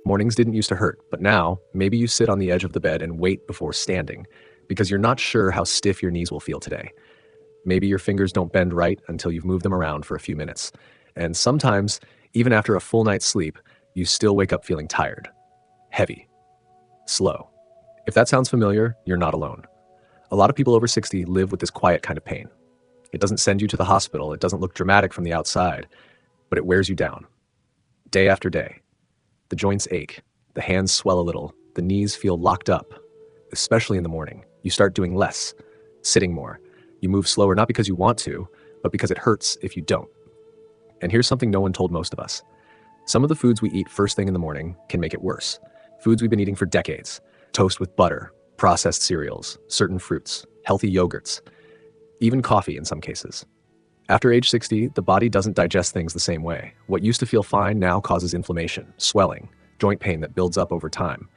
Mornings didn't used to hurt, but now, maybe you sit on the edge of the bed and wait before standing, because you're not sure how stiff your knees will feel today. Maybe your fingers don't bend right until you've moved them around for a few minutes. And sometimes, even after a full night's sleep, you still wake up feeling tired, heavy, slow. If that sounds familiar, you're not alone. A lot of people over 60 live with this quiet kind of pain. It doesn't send you to the hospital, it doesn't look dramatic from the outside, but it wears you down, day after day. The joints ache, the hands swell a little, the knees feel locked up, especially in the morning. You start doing less, sitting more. You move slower not because you want to, but because it hurts if you don't. And here's something no one told most of us. Some of the foods we eat first thing in the morning can make it worse. Foods we've been eating for decades. Toast with butter, processed cereals, certain fruits, healthy yogurts, even coffee in some cases. After age 60, the body doesn't digest things the same way. What used to feel fine now causes inflammation, swelling, joint pain that builds up over time.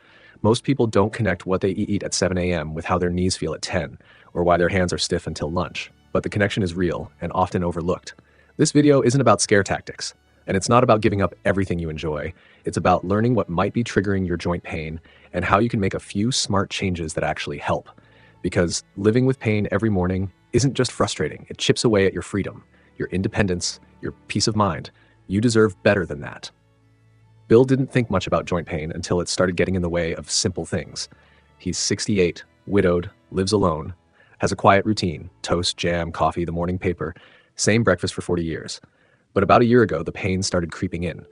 Most people don't connect what they eat at 7 a.m. with how their knees feel at 10, or why their hands are stiff until lunch. But the connection is real and often overlooked. This video isn't about scare tactics, and it's not about giving up everything you enjoy. It's about learning what might be triggering your joint pain and how you can make a few smart changes that actually help. Because living with pain every morning isn't just frustrating, it chips away at your freedom, your independence, your peace of mind. You deserve better than that. Bill didn't think much about joint pain until it started getting in the way of simple things. He's 68, widowed, lives alone, has a quiet routine, toast, jam, coffee, the morning paper, same breakfast for 40 years. But about a year ago, the pain started creeping in.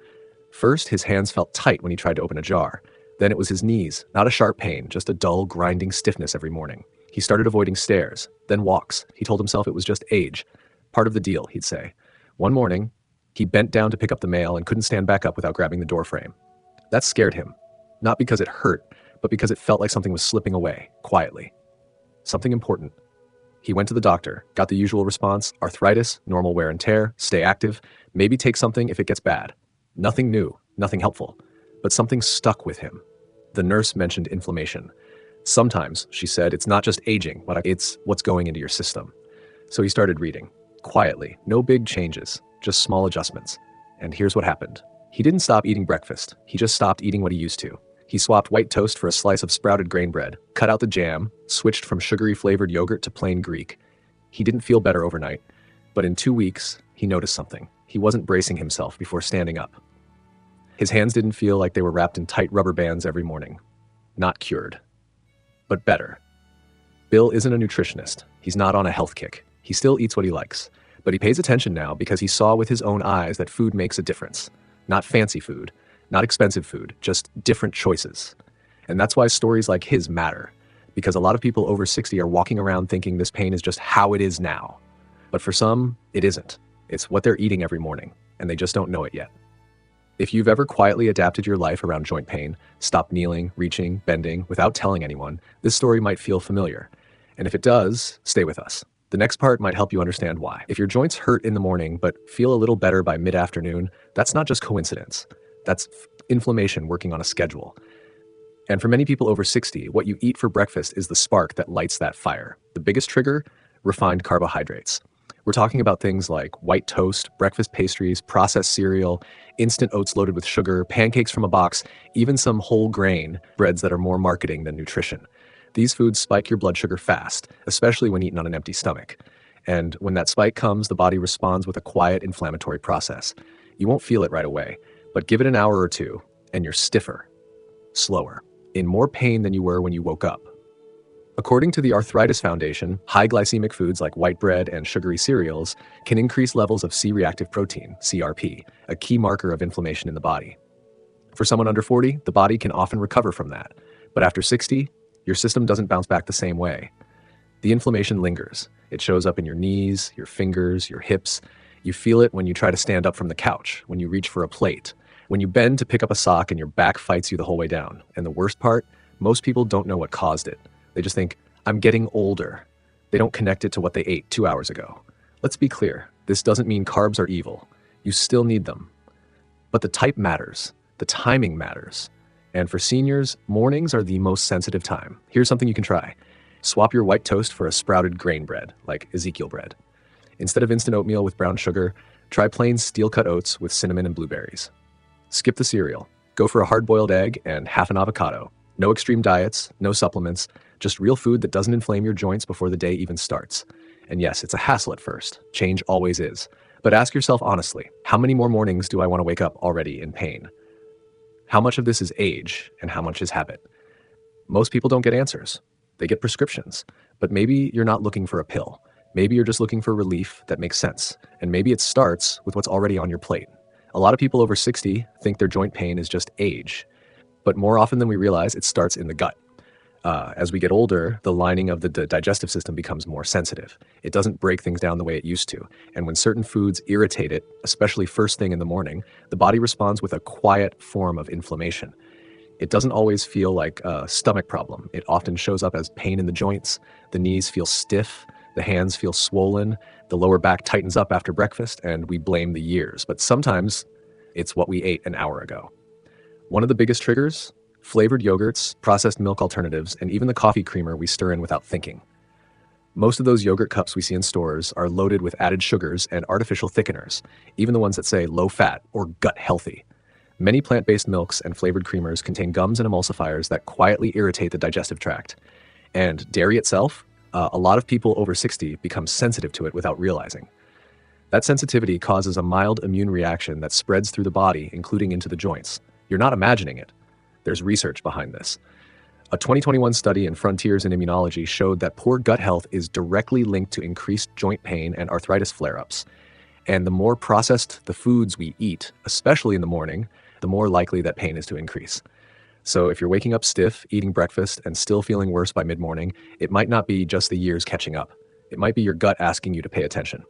First, his hands felt tight when he tried to open a jar. Then it was his knees, not a sharp pain, just a dull, grinding stiffness every morning. He started avoiding stairs, then walks. He told himself it was just age. Part of the deal, he'd say. One morning, he bent down to pick up the mail and couldn't stand back up without grabbing the door frame. That scared him, not because it hurt, but because it felt like something was slipping away, quietly. Something important. He went to the doctor, got the usual response: arthritis, normal wear and tear, stay active, maybe take something if it gets bad. Nothing new, nothing helpful, but something stuck with him. The nurse mentioned inflammation. Sometimes, she said, it's not just aging, but it's what's going into your system. So he started reading, quietly, no big changes, just small adjustments. And here's what happened. He didn't stop eating breakfast, he just stopped eating what he used to. He swapped white toast for a slice of sprouted grain bread, cut out the jam, switched from sugary flavored yogurt to plain Greek. He didn't feel better overnight, but in 2 weeks, he noticed something. He wasn't bracing himself before standing up. His hands didn't feel like they were wrapped in tight rubber bands every morning. Not cured, but better. Bill isn't a nutritionist. He's not on a health kick. He still eats what he likes, but he pays attention now because he saw with his own eyes that food makes a difference. Not fancy food, not expensive food, just different choices. And that's why stories like his matter, because a lot of people over 60 are walking around thinking this pain is just how it is now. But for some, it isn't. It's what they're eating every morning, and they just don't know it yet. If you've ever quietly adapted your life around joint pain, stopped kneeling, reaching, bending, without telling anyone, this story might feel familiar. And if it does, stay with us. The next part might help you understand why. If your joints hurt in the morning but feel a little better by mid-afternoon, that's not just coincidence. That's inflammation working on a schedule. And for many people over 60, what you eat for breakfast is the spark that lights that fire. The biggest trigger? Refined carbohydrates. We're talking about things like white toast, breakfast pastries, processed cereal, instant oats loaded with sugar, pancakes from a box, even some whole grain breads that are more marketing than nutrition. These foods spike your blood sugar fast, especially when eaten on an empty stomach. And when that spike comes, the body responds with a quiet inflammatory process. You won't feel it right away, but give it an hour or two, and you're stiffer, slower, in more pain than you were when you woke up. According to the Arthritis Foundation, high glycemic foods like white bread and sugary cereals can increase levels of C-reactive protein, CRP, a key marker of inflammation in the body. For someone under 40, the body can often recover from that. But after 60, your system doesn't bounce back the same way. The inflammation lingers. It shows up in your knees, your fingers, your hips. You feel it when you try to stand up from the couch, when you reach for a plate, when you bend to pick up a sock and your back fights you the whole way down. And the worst part, most people don't know what caused it. They just think, I'm getting older. They don't connect it to what they ate 2 hours ago. Let's be clear, this doesn't mean carbs are evil. You still need them. But the type matters. The timing matters. And for seniors, mornings are the most sensitive time. Here's something you can try. Swap your white toast for a sprouted grain bread, like Ezekiel bread. Instead of instant oatmeal with brown sugar, try plain steel-cut oats with cinnamon and blueberries. Skip the cereal. Go for a hard-boiled egg and half an avocado. No extreme diets, no supplements, just real food that doesn't inflame your joints before the day even starts. And yes, it's a hassle at first. Change always is. But ask yourself honestly, how many more mornings do I want to wake up already in pain? How much of this is age and how much is habit? Most people don't get answers. They get prescriptions. But maybe you're not looking for a pill. Maybe you're just looking for relief that makes sense. And maybe it starts with what's already on your plate. A lot of people over 60 think their joint pain is just age. But more often than we realize, it starts in the gut. As we get older, the lining of the digestive system becomes more sensitive. It doesn't break things down the way it used to. And when certain foods irritate it, especially first thing in the morning, the body responds with a quiet form of inflammation. It doesn't always feel like a stomach problem. It often shows up as pain in the joints. The knees feel stiff. The hands feel swollen. The lower back tightens up after breakfast, and we blame the years. But sometimes it's what we ate an hour ago. One of the biggest triggers? Flavored yogurts, processed milk alternatives, and even the coffee creamer we stir in without thinking. Most of those yogurt cups we see in stores are loaded with added sugars and artificial thickeners, even the ones that say low fat or gut healthy. Many plant-based milks and flavored creamers contain gums and emulsifiers that quietly irritate the digestive tract. And dairy itself, a lot of people over 60 become sensitive to it without realizing. That sensitivity causes a mild immune reaction that spreads through the body, including into the joints. You're not imagining it. There's research behind this. A 2021 study in Frontiers in Immunology showed that poor gut health is directly linked to increased joint pain and arthritis flare-ups. And the more processed the foods we eat, especially in the morning, the more likely that pain is to increase. So if you're waking up stiff, eating breakfast, and still feeling worse by mid-morning, it might not be just the years catching up. It might be your gut asking you to pay attention.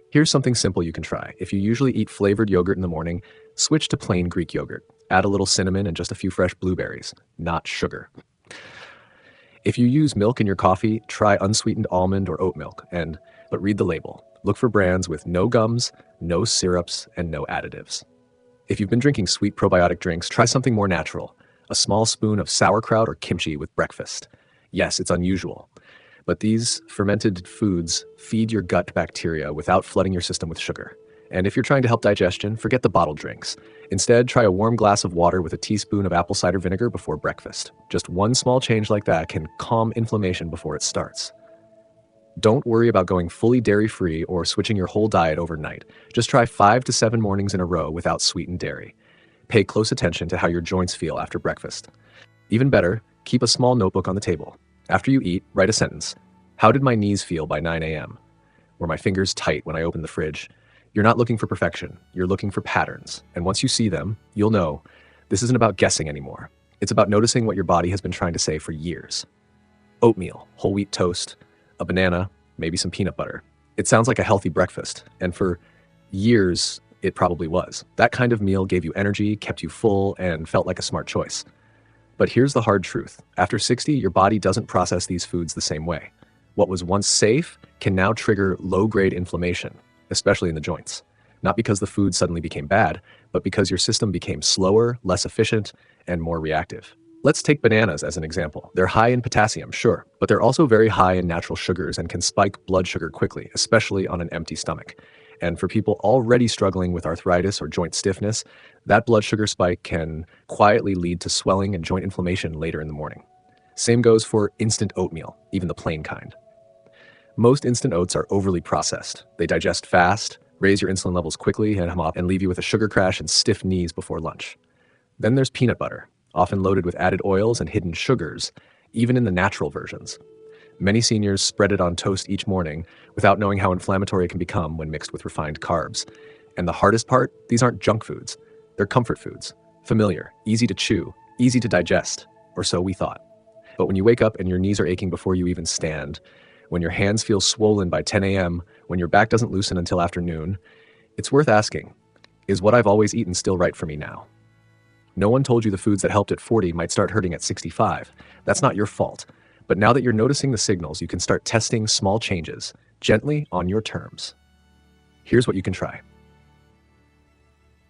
Here's something simple you can try. If you usually eat flavored yogurt in the morning, switch to plain Greek yogurt. Add a little cinnamon and just a few fresh blueberries, not sugar. If you use milk in your coffee, try unsweetened almond or oat milk, but read the label. Look for brands with no gums, no syrups, and no additives. If you've been drinking sweet probiotic drinks, try something more natural. A small spoon of sauerkraut or kimchi with breakfast. Yes, it's unusual, but these fermented foods feed your gut bacteria without flooding your system with sugar. And if you're trying to help digestion, forget the bottled drinks. Instead, try a warm glass of water with a teaspoon of apple cider vinegar before breakfast. Just one small change like that can calm inflammation before it starts. Don't worry about going fully dairy-free or switching your whole diet overnight. Just try 5 to 7 mornings in a row without sweetened dairy. Pay close attention to how your joints feel after breakfast. Even better, keep a small notebook on the table. After you eat, write a sentence. How did my knees feel by 9 a.m.? Were my fingers tight when I opened the fridge? You're not looking for perfection. You're looking for patterns. And once you see them, you'll know this isn't about guessing anymore. It's about noticing what your body has been trying to say for years. Oatmeal, whole wheat toast, a banana, maybe some peanut butter. It sounds like a healthy breakfast, and for years, it probably was. That kind of meal gave you energy, kept you full, and felt like a smart choice. But here's the hard truth. After 60, your body doesn't process these foods the same way. What was once safe can now trigger low-grade inflammation, especially in the joints. Not because the food suddenly became bad, but because your system became slower, less efficient, and more reactive. Let's take bananas as an example. They're high in potassium, sure, but they're also very high in natural sugars and can spike blood sugar quickly, especially on an empty stomach. And for people already struggling with arthritis or joint stiffness, that blood sugar spike can quietly lead to swelling and joint inflammation later in the morning. Same goes for instant oatmeal, even the plain kind. Most instant oats are overly processed. They digest fast, raise your insulin levels quickly, and leave you with a sugar crash and stiff knees before lunch. Then there's peanut butter, often loaded with added oils and hidden sugars, even in the natural versions. Many seniors spread it on toast each morning without knowing how inflammatory it can become when mixed with refined carbs. And the hardest part, these aren't junk foods. They're comfort foods. Familiar, easy to chew, easy to digest, or so we thought. But when you wake up and your knees are aching before you even stand, when your hands feel swollen by 10 a.m., when your back doesn't loosen until afternoon, it's worth asking, is what I've always eaten still right for me now? No one told you the foods that helped at 40 might start hurting at 65. That's not your fault. But now that you're noticing the signals, you can start testing small changes, gently on your terms. Here's what you can try.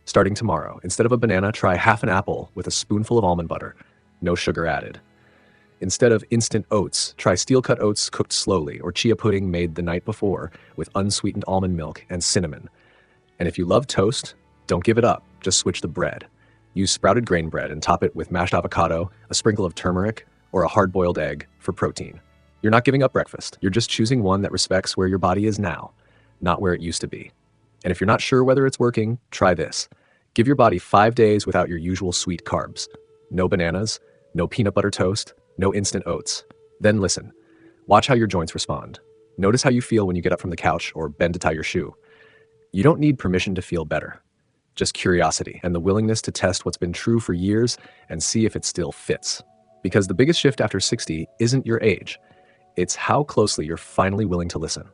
Starting tomorrow, instead of a banana, try half an apple with a spoonful of almond butter, no sugar added. Instead of instant oats, try steel-cut oats cooked slowly, or chia pudding made the night before with unsweetened almond milk and cinnamon. And if you love toast, don't give it up, just switch the bread. Use sprouted grain bread and top it with mashed avocado, a sprinkle of turmeric, or a hard-boiled egg for protein. You're not giving up breakfast. You're just choosing one that respects where your body is now, not where it used to be. And if you're not sure whether it's working, try this. Give your body 5 days without your usual sweet carbs. No bananas, no peanut butter toast, no instant oats. Then listen. Watch how your joints respond. Notice how you feel when you get up from the couch or bend to tie your shoe. You don't need permission to feel better. Just curiosity and the willingness to test what's been true for years and see if it still fits. Because the biggest shift after 60 isn't your age. It's how closely you're finally willing to listen.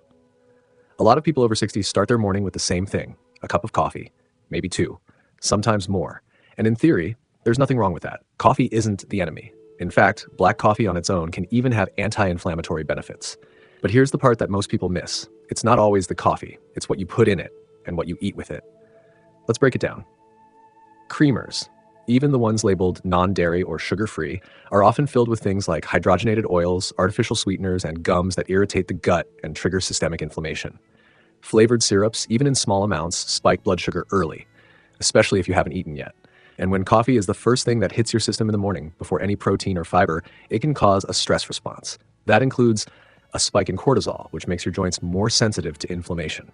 A lot of people over 60 start their morning with the same thing, a cup of coffee, maybe two, sometimes more. And in theory, there's nothing wrong with that. Coffee isn't the enemy. In fact, black coffee on its own can even have anti-inflammatory benefits. But here's the part that most people miss. It's not always the coffee. It's what you put in it and what you eat with it. Let's break it down. Creamers, even the ones labeled non-dairy or sugar-free, are often filled with things like hydrogenated oils, artificial sweeteners, and gums that irritate the gut and trigger systemic inflammation. Flavored syrups, even in small amounts, spike blood sugar early, especially if you haven't eaten yet. And when coffee is the first thing that hits your system in the morning before any protein or fiber, it can cause a stress response. That includes a spike in cortisol, which makes your joints more sensitive to inflammation.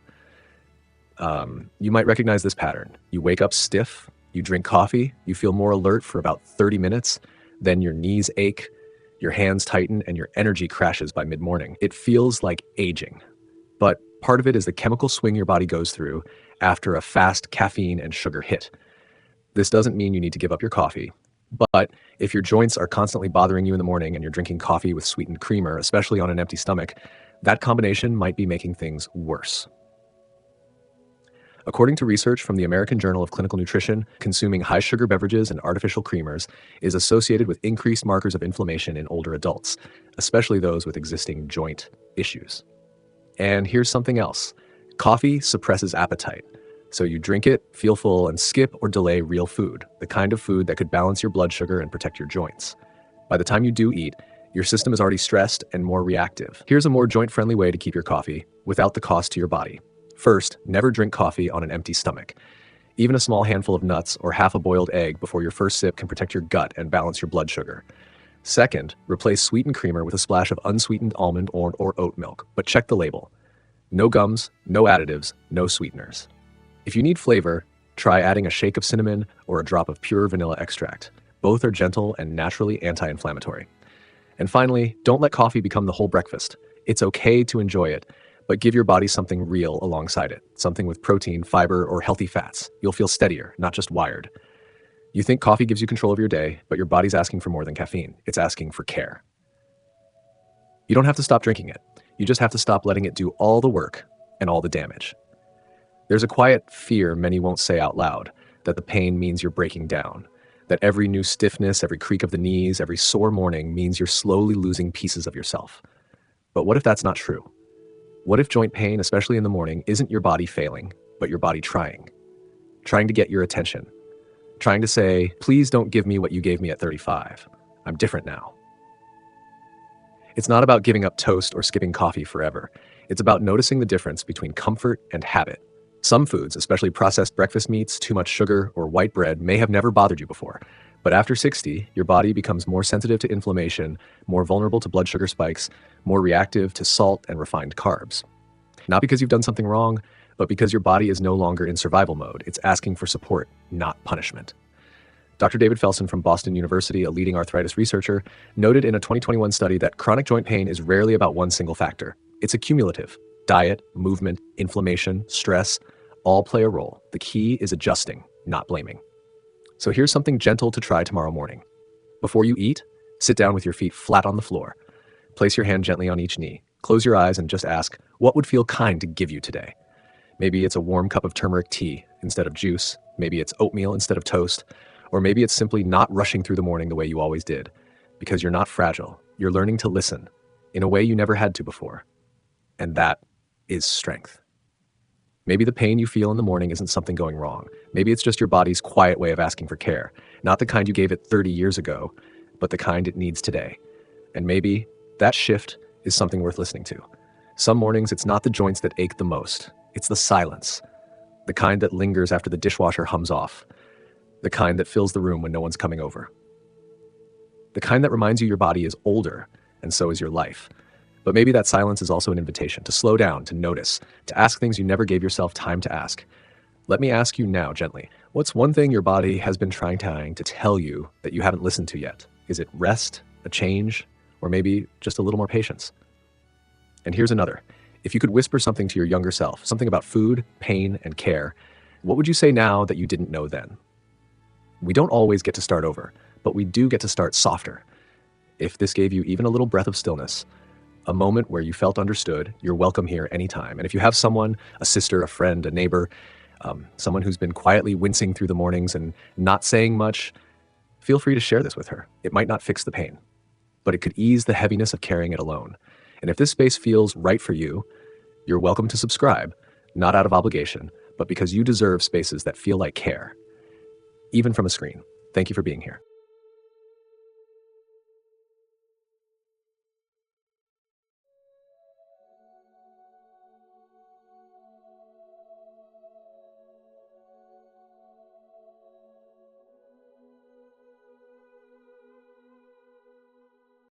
You might recognize this pattern. You wake up stiff, you drink coffee, you feel more alert for about 30 minutes, then your knees ache, your hands tighten, and your energy crashes by mid-morning. It feels like aging. But part of it is the chemical swing your body goes through after a fast caffeine and sugar hit. This doesn't mean you need to give up your coffee, but if your joints are constantly bothering you in the morning and you're drinking coffee with sweetened creamer, especially on an empty stomach, that combination might be making things worse. According to research from the American Journal of Clinical Nutrition, consuming high-sugar beverages and artificial creamers is associated with increased markers of inflammation in older adults, especially those with existing joint issues. And here's something else. Coffee suppresses appetite. So you drink it, feel full, and skip or delay real food, the kind of food that could balance your blood sugar and protect your joints. By the time you do eat, your system is already stressed and more reactive. Here's a more joint-friendly way to keep your coffee without the cost to your body. First, never drink coffee on an empty stomach. Even a small handful of nuts or half a boiled egg before your first sip can protect your gut and balance your blood sugar. Second, replace sweetened creamer with a splash of unsweetened almond or oat milk, but check the label. No gums, no additives, no sweeteners. If you need flavor, try adding a shake of cinnamon or a drop of pure vanilla extract. Both are gentle and naturally anti-inflammatory. And finally, don't let coffee become the whole breakfast. It's okay to enjoy it, but give your body something real alongside it, something with protein, fiber, or healthy fats. You'll feel steadier, not just wired. You think coffee gives you control of your day, but your body's asking for more than caffeine. It's asking for care. You don't have to stop drinking it. You just have to stop letting it do all the work and all the damage. There's a quiet fear many won't say out loud, that the pain means you're breaking down, that every new stiffness, every creak of the knees, every sore morning means you're slowly losing pieces of yourself. But what if that's not true? What if joint pain, especially in the morning, isn't your body failing, but your body trying to get your attention, trying to say, please don't give me what you gave me at 35. I'm different now. It's not about giving up toast or skipping coffee forever. It's about noticing the difference between comfort and habit. Some foods, especially processed breakfast meats, too much sugar, or white bread, may have never bothered you before. But after 60, your body becomes more sensitive to inflammation, more vulnerable to blood sugar spikes, more reactive to salt and refined carbs. Not because you've done something wrong, but because your body is no longer in survival mode. It's asking for support, not punishment. Dr. David Felsen from Boston University, a leading arthritis researcher, noted in a 2021 study that chronic joint pain is rarely about one single factor. It's accumulative. Diet, movement, inflammation, stress, all play a role. The key is adjusting, not blaming. So here's something gentle to try tomorrow morning. Before you eat, sit down with your feet flat on the floor. Place your hand gently on each knee. Close your eyes and just ask, what would feel kind to give you today? Maybe it's a warm cup of turmeric tea instead of juice. Maybe it's oatmeal instead of toast. Or maybe it's simply not rushing through the morning the way you always did. Because you're not fragile. You're learning to listen in a way you never had to before. And that is strength. Maybe the pain you feel in the morning isn't something going wrong. Maybe it's just your body's quiet way of asking for care. Not the kind you gave it 30 years ago, but the kind it needs today. And maybe that shift is something worth listening to. Some mornings, it's not the joints that ache the most. It's the silence, the kind that lingers after the dishwasher hums off. The kind that fills the room when no one's coming over. The kind that reminds you your body is older, and so is your life. But maybe that silence is also an invitation to slow down, to notice, to ask things you never gave yourself time to ask. Let me ask you now, gently, what's one thing your body has been trying to tell you that you haven't listened to yet? Is it rest, a change, or maybe just a little more patience? And here's another. If you could whisper something to your younger self, something about food, pain, and care, what would you say now that you didn't know then? We don't always get to start over, but we do get to start softer. If this gave you even a little breath of stillness, a moment where you felt understood, you're welcome here anytime. And if you have someone, a sister, a friend, a neighbor, someone who's been quietly wincing through the mornings and not saying much, feel free to share this with her. It might not fix the pain, but it could ease the heaviness of carrying it alone. And if this space feels right for you, you're welcome to subscribe, not out of obligation, but because you deserve spaces that feel like care, even from a screen. Thank you for being here.